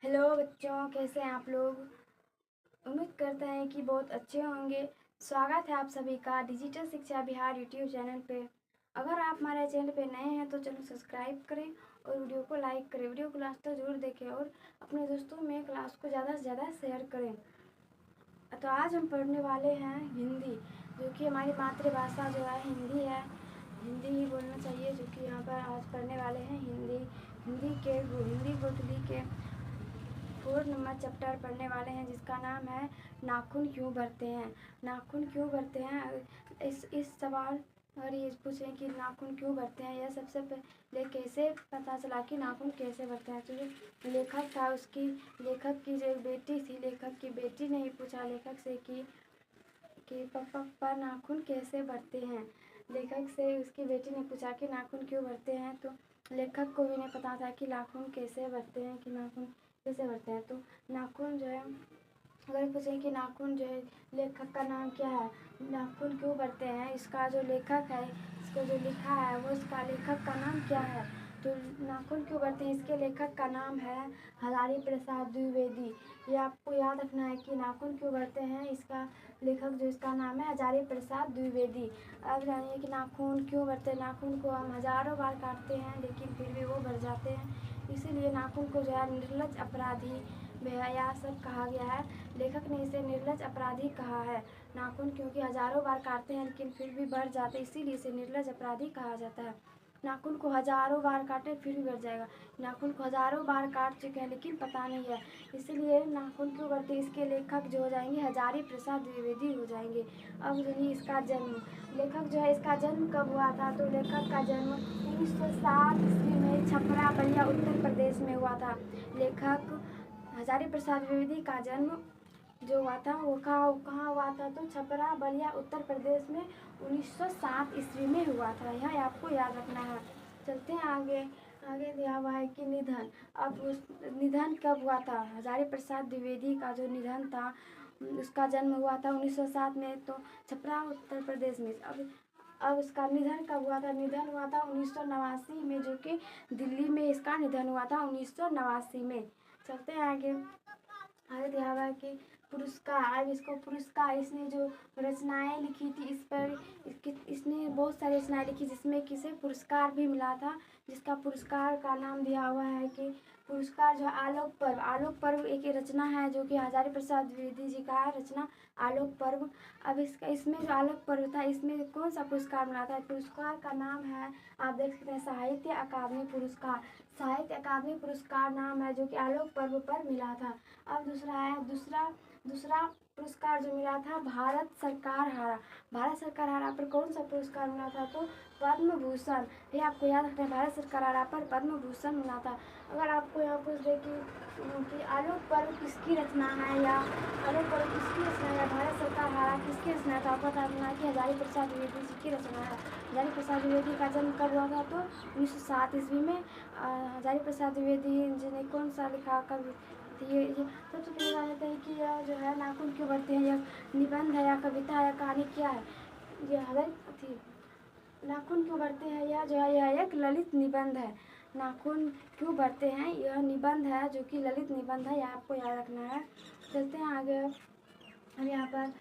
Hello बच्चों, कैसे हैं आप लोग। उम्मीद करते हैं कि बहुत अच्छे होंगे। स्वागत है आप सभी का डिजिटल शिक्षा बिहार यूट्यूब चैनल पे। अगर आप हमारे चैनल पे नए हैं तो चैनल सब्सक्राइब करें और वीडियो को लाइक करें। वीडियो को लास्ट तक जरूर देखें और अपने दोस्तों में क्लास को ज़्यादा से ज़्यादा शेयर करें। तो आज हम पढ़ने वाले हैं हिंदी, जो कि हमारी मातृभाषा जो है हिंदी है। हिंदी ही बोलना चाहिए, जो कि यहाँ पर आज पढ़ने वाले हैं हिंदी। हिंदी गुठली के 4 नंबर चैप्टर पढ़ने वाले हैं, जिसका नाम है नाखून क्यों भरते हैं। नाखून क्यों भरते हैं, इस सवाल अगर ये पूछें कि नाखून क्यों भरते हैं, यह सबसे पहले कैसे पता चला कि नाखून कैसे भरते हैं। तो जो लेखक था लेखक की जो बेटी थी, लेखक की बेटी ने ही पूछा लेखक से कि पापा नाखून कैसे भरते हैं। लेखक से उसकी बेटी ने पूछा कि नाखून क्यों भरते हैं। तो लेखक को भी नहीं पता था कि नाखून कैसे भरते हैं, कि नाखून कैसे भरते हैं। तो नाखून जो है, अगर पूछें कि नाखून जो है लेखक का नाम क्या है, नाखून क्यों भरते हैं, इसका जो लेखक है, इसको जो लिखा है वो इसका लेखक का नाम क्या है। तो नाखून क्यों भरते हैं, इसके लेखक का नाम है हजारी प्रसाद द्विवेदी। ये आपको याद रखना है कि नाखून क्यों भरते हैं, इसका लेखक जो इसका नाम है हजारी प्रसाद द्विवेदी। अब जानिए कि नाखून क्यों भरते हैं। नाखून को हम हजारों बार काटते हैं लेकिन फिर भी वो भर जाते हैं, इसीलिए नाखून को जो है निर्लज, अपराधी, बेहया सब कहा गया है। लेखक ने इसे निर्लज अपराधी कहा है। नाखून क्योंकि हजारों बार काटते हैं लेकिन फिर भी बढ़ जाते हैं, इसीलिए इसे निर्लज अपराधी कहा जाता है। नाखून को हजारों बार काटे फिर भी बढ़ जाएगा। नाखून को हजारों बार काट चुके हैं लेकिन पता नहीं है, इसलिए नाखून क्यों बढ़ते, इसके लेखक जो हो जाएंगे हजारी प्रसाद द्विवेदी हो जाएंगे। अब जानिए इसका जन्म, लेखक जो है इसका जन्म कब हुआ था। तो लेखक का जन्म 1907 ईस्वी में छपरा बलिया उत्तर प्रदेश में हुआ था। लेखक हजारी प्रसाद द्विवेदी का जन्म जो हुआ था वो कहाँ हुआ था, तो छपरा बलिया उत्तर प्रदेश में 1907 ईस्वी में हुआ था। यह आपको याद रखना है। चलते हैं आगे। आगे दिया हुआ है कि निधन। अब उस निधन कब हुआ था, हजारी प्रसाद द्विवेदी का जो निधन था, उसका जन्म हुआ था 1907 में, तो छपरा उत्तर प्रदेश में। अब इसका निधन कब हुआ था, निधन हुआ था 1989 में, जो कि दिल्ली में इसका निधन हुआ था 1989 में। चलते हैं आगे। आगे दिया हुआ है कि पुरस्कार। अब इसको पुरस्कार, इसने जो रचनाएं लिखी थी इस पर, इसने बहुत सारी रचनाएं लिखी जिसमें किसे पुरस्कार भी मिला था, जिसका पुरस्कार का नाम दिया हुआ है कि पुरस्कार जो आलोक पर्व। आलोक पर्व एक रचना है जो कि हजारी प्रसाद द्विवेदी जी का है रचना, आलोक पर्व। अब इसमें जो आलोक पर्व था, इसमें कौन सा पुरस्कार मिला था, पुरस्कार का नाम है, आप देख सकते हैं, साहित्य अकादमी पुरस्कार। साहित्य अकादमी पुरस्कार नाम है जो कि आलोक पर्व पर मिला था। अब दूसरा पुरस्कार जो मिला था भारत सरकार हारा। भारत सरकार हारा पर कौन सा पुरस्कार मिला था, तो पद्म भूषण। ये आपको याद रखना है, भारत सरकार हारा पर पद्म भूषण मिला था। अगर आपको यहाँ पूछ दे कि आलोक पर्व किसकी रचना है, या आलोक पर्व किसकी रचना है, या भारत सरकार हारा किसकी रचना है, तो आपको बता देना कि हजारी प्रसाद द्विवेदी जी की रचना है। हजारी प्रसाद द्विवेदी का जन्म कब हुआ था, तो 1907 ईस्वी में। हजारी प्रसाद द्विवेदी जी ने कौन सा लिखा, कब ये सबसे पहले जान लेते हैं कि यह जो है नाखून क्यों बढ़ते हैं, यह निबंध है या कविता है या कहानी क्या है। यह थी नाखून क्यों बढ़ते हैं, यह जो है यह एक ललित निबंध है। नाखून क्यों बढ़ते हैं, यह निबंध है जो कि ललित निबंध है, यह आपको याद रखना है। चलते हैं आगे। हम यहाँ पर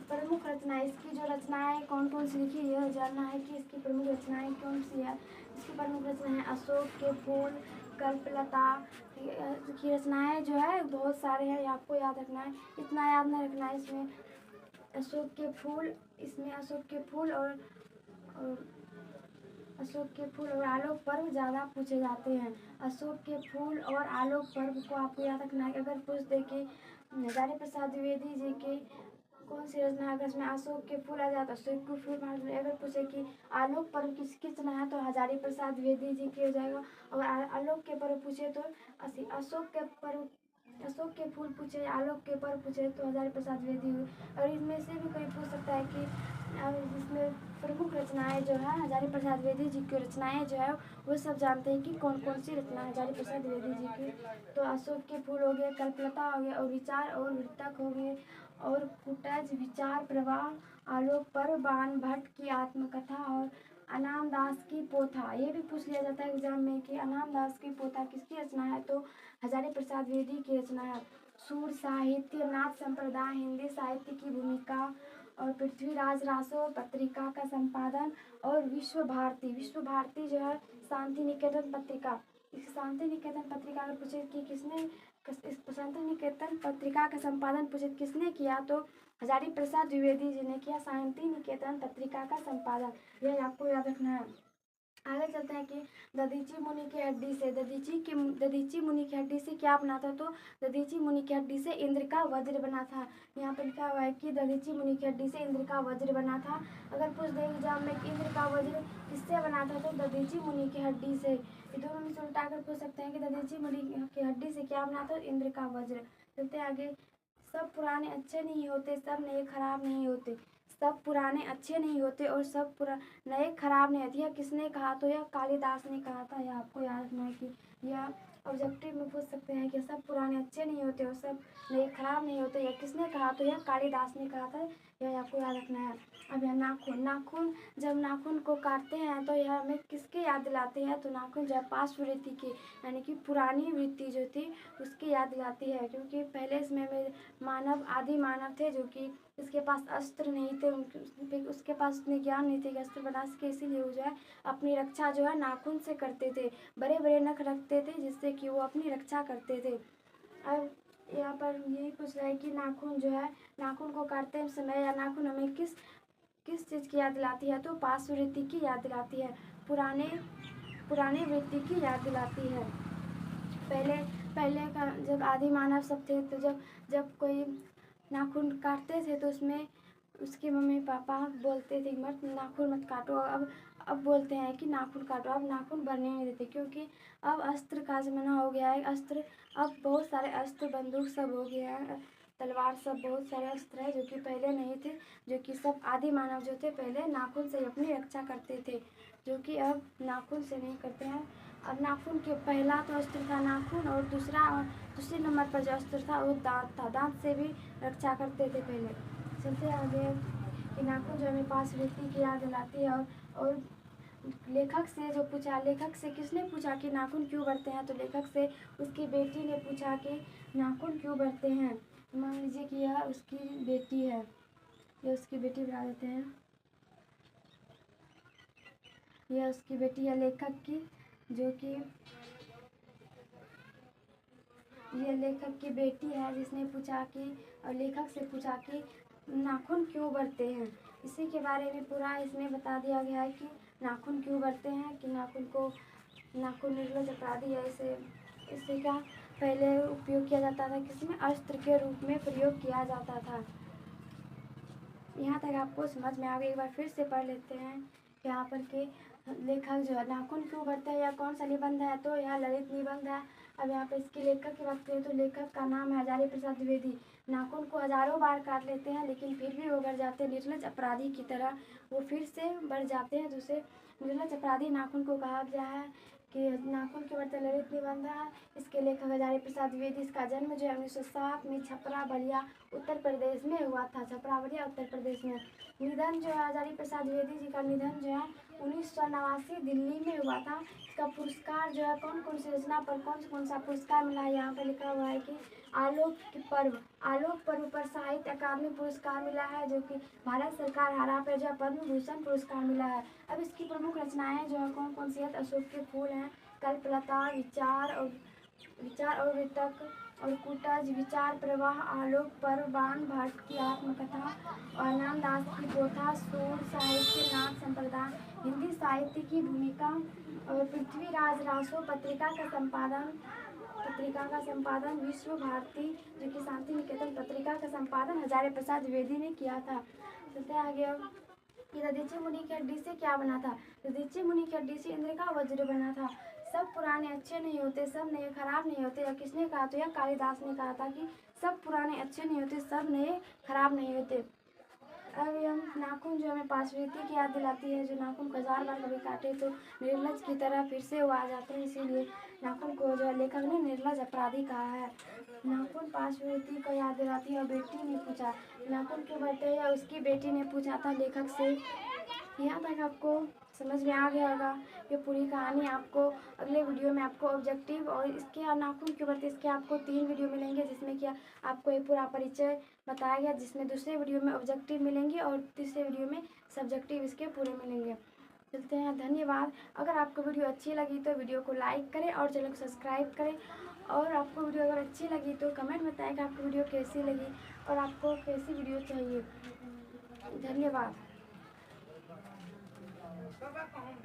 प्रमुख रचनाएं, इसकी जो रचनाएं कौन कौन सी लिखी, यह जानना है कि इसकी प्रमुख रचनाएं कौन सी है। इसकी प्रमुख रचना है अशोक के फूल, कल्पलता की रचनाएं जो है बहुत सारे हैं, ये आपको याद रखना है, इतना याद नहीं रखना है। इसमें अशोक के फूल, इसमें अशोक के फूल और अशोक के फूल और आलोक पर्व ज़्यादा पूछे जाते हैं। अशोक के फूल और आलोक पर्व को आपको याद रखना है। अगर पूछ दे कि हजारी प्रसाद द्विवेदी जी की कौन सी रचना है, अगर इसमें अशोक के फूल आ जाए तो अशोक के फूल मान लो। अगर पूछे कि आलोक पर्व किसकी रचना है तो हजारी प्रसाद द्विवेदी जी की हो जाएगा। और आलोक के पर्व पूछे तो अशोक के फूल पूछे, आलोक के पर्व पूछे तो हजारी प्रसाद द्विवेदी हुई। और इनमें से भी कोई पूछ सकता है कि जिसमें प्रमुख रचनाएं जो है हजारी प्रसाद द्विवेदी जी की रचनाएं जो है वो सब जानते हैं कि कौन कौन सी रचना है हजारी प्रसाद द्विवेदी जी की। तो अशोक के फूल हो गए, कल्पलता हो गया, और विचार और वृत्तक हो गए, और कुटज, विचार प्रवाह, आलोक पर्व, बाण भट्ट की आत्मकथा, और अनाम दास की पोथा, ये भी पूछ लिया जाता है एग्जाम में कि अनाम दास की पोथा किसकी रचना है, तो हजारी प्रसाद द्विवेदी की रचना है। सूर साहित्य, नाथ संप्रदाय, हिंदी साहित्य की भूमिका और पृथ्वीराज रासो पत्रिका का संपादन और विश्व भारती जो है शांति निकेतन पत्रिका। इस शांति निकेतन पत्रिका अगर पूछे कि किसने इस शांति निकेतन पत्रिका का संपादन पूछे किसने किया, तो हजारी प्रसाद द्विवेदी जी ने किया शांति निकेतन पत्रिका का संपादन। यह आपको याद रखना है। आगे चलते हैं कि दधीची मुनि की हड्डी से दधीची मुनि की हड्डी से क्या बना था, तो दधीची मुनि की हड्डी से इंद्र का वज्र बना था। यहाँ पर लिखा हुआ है कि दधीची मुनि की हड्डी से इंद्र का वज्र बना था। अगर पूछ दे एग्जाम में कि इंद्र का वज्र किससे बना था, तो दधीची मुनि की हड्डी से। ये दोनों में से उल्टा कर पूछ सकते हैं कि दधीची मुनि की हड्डी से क्या बना था, इंद्र का वज्र। चलते आगे। सब पुराने अच्छे नहीं होते, सब नए खराब नहीं होते। सब पुराने अच्छे नहीं होते और सब नए खराब नहीं होते। यह किसने कहा, तो यह कालिदास ने कहा था। यह आपको याद रखना है कि यह ऑब्जेक्टिव में पूछ सकते हैं कि सब पुराने अच्छे नहीं होते और सब नए खराब नहीं होते। यह किसने कहा, तो यह कालिदास ने कहा था। यह आपको याद रखना है। अब यह नाखून, जब नाखून को काटते हैं तो यह हमें किसकी याद दिलाती है, तो नाखून जब पार्श्व वृत्ति की यानी कि पुरानी वृत्ति जो थी उसकी याद दिलाती है। क्योंकि पहले समय में आदि मानव थे जो कि उसके पास अस्त्र नहीं थे, उसके पास उतने ज्ञान नहीं थे कि अस्त्र बना सके, इसीलिए वो जो है अपनी रक्षा जो है नाखून से करते थे। बड़े बड़े नख रखते थे जिससे कि वो अपनी रक्षा करते थे। अब यहाँ पर यही पूछ रहा है कि नाखून जो है, नाखून को काटते समय या नाखून हमें किस चीज़ की याद दिलाती है, तो पार्श्व वृत्ति की याद दिलाती है, पुराने वृत्ति की याद दिलाती है। पहले का जब आदि मानव सब थे तो जब कोई नाखून काटते थे तो उसमें उसके मम्मी पापा बोलते थे मत नाखून मत काटो। अब बोलते हैं कि नाखून काटो। अब नाखून बढ़ने नहीं देते क्योंकि अब अस्त्र का ज़माना हो गया है। अब बहुत सारे अस्त्र बंदूक सब हो गया है, तलवार सब बहुत सारे अस्त्र है जो कि पहले नहीं थे। जो कि सब आदि मानव जो थे पहले नाखून से अपनी रक्षा करते थे, जो कि अब नाखून से नहीं करते हैं। अब नाखून के पहला तो अस्त्र था नाखून और दूसरे नंबर पर जो अस्त्र था वो दांत था। दांत से भी रक्षा करते थे पहले। चलते आगे कि नाखून जो हमें पास वृत्ति की याद दिलाती है। और लेखक से किसने पूछा कि नाखून क्यों बढ़ते हैं, तो लेखक से उसकी बेटी ने पूछा कि नाखून क्यों बढ़ते हैं। मान लीजिए कि यह उसकी बेटी है, ये उसकी बेटी बता देते हैं। यह उसकी बेटी है लेखक की, जो कि ये लेखक की बेटी है जिसने पूछा कि और लेखक से पूछा कि नाखून क्यों बढ़ते हैं। इसी के बारे में पूरा इसमें बता दिया गया है कि नाखून क्यों बढ़ते हैं, कि नाखून निर्लज अपराधी है। इसे का पहले उपयोग किया जाता था, किसमें अस्त्र के रूप में प्रयोग किया जाता था। यहाँ तक आपको समझ में आ गई। एक बार फिर से पढ़ लेते हैं। यहाँ पर के लेखक जो है नाखून क्यों बढ़ते हैं या कौन सा निबंध है, तो यह ललित निबंध है। अब यहाँ पे इसके लेखक की बात करें तो लेखक का नाम है हजारी प्रसाद द्विवेदी। नाखून को हजारों बार काट लेते हैं लेकिन फिर भी वो बढ़ जाते हैं, निर्लज अपराधी की तरह वो फिर से बढ़ जाते हैं। दूसरे निर्लज अपराधी नाखून को कहा गया है कि नाखून के बढ़ते ललित निबंध है। इसके लेखक हजारी प्रसाद द्विवेदी। इसका जन्म जो है 1907 में छपरा बलिया उत्तर प्रदेश में हुआ था। छपरा बलिया उत्तर प्रदेश में। निधन जो है हजारी प्रसाद द्विवेदी जी का निधन जो है 1989 दिल्ली में हुआ था। इसका पुरस्कार जो है कौन कौन सी रचना पर कौन सा पुरस्कार मिला है, यहाँ पर लिखा हुआ है कि आलोक पर्व पर साहित्य अकादमी पुरस्कार मिला है, जो कि भारत सरकार हारा पर जो पद्म भूषण पुरस्कार मिला है। अब इसकी प्रमुख रचनाएं जो है कौन कौन सी है, अशोक के फूल हैं, कल्पलता, विचार और वितक और कूटज, विचार प्रवाह, आलोक पर्व, बाण भट्ट की आत्मकथा और नामदास की पोथा, सूर साहित्य, नाथ संप्रदाय, हिंदी साहित्य की भूमिका और पृथ्वीराज रासो पत्रिका का संपादन विश्व भारती जो कि शांति निकेतन पत्रिका का संपादन हजारी प्रसाद द्विवेदी ने किया था। चलते आगे। कि दधीची मुनि की हड्डी से क्या बना था, दधीची मुनि की हड्डी से इंद्र का वज्र बना था। सब पुराने अच्छे नहीं होते, सब नए खराब नहीं होते। या किसने कहा, तो यह कालिदास ने कहा था कि सब पुराने अच्छे नहीं होते, सब नए खराब नहीं होते। अब हम नाखून जो हमें पार्श्ववृत्ति की याद दिलाती है, जो नाखून को 1000 बार कभी काटे तो निर्लज की तरह फिर से वो आ जाते हैं, इसीलिए नाखून को जो लेखक ने निर्लज अपराधी कहा है। नाखून पार्श्ववृत्ति को याद दिलाती है। और बेटी ने पूछा नाखून क्यों बढ़ते हैं, या उसकी बेटी ने पूछा था लेखक से। यहाँ तक आपको समझ में आ गया होगा ये पूरी कहानी। आपको अगले वीडियो में आपको ऑब्जेक्टिव और इसके नाखून क्यों बढ़ते इसके आपको 3 वीडियो मिलेंगे, जिसमें कि आपको ये पूरा परिचय बताया गया, जिसमें दूसरे वीडियो में ऑब्जेक्टिव मिलेंगे और तीसरे वीडियो में सब्जेक्टिव इसके पूरे मिलेंगे। चलते हैं, धन्यवाद। अगर आपको वीडियो अच्छी लगी तो वीडियो को लाइक करें और चैनल को सब्सक्राइब करें। और आपको वीडियो अगर अच्छी लगी तो कमेंट में बताएं कि आपको वीडियो कैसी लगी और आपको कैसी वीडियो चाहिए। धन्यवाद।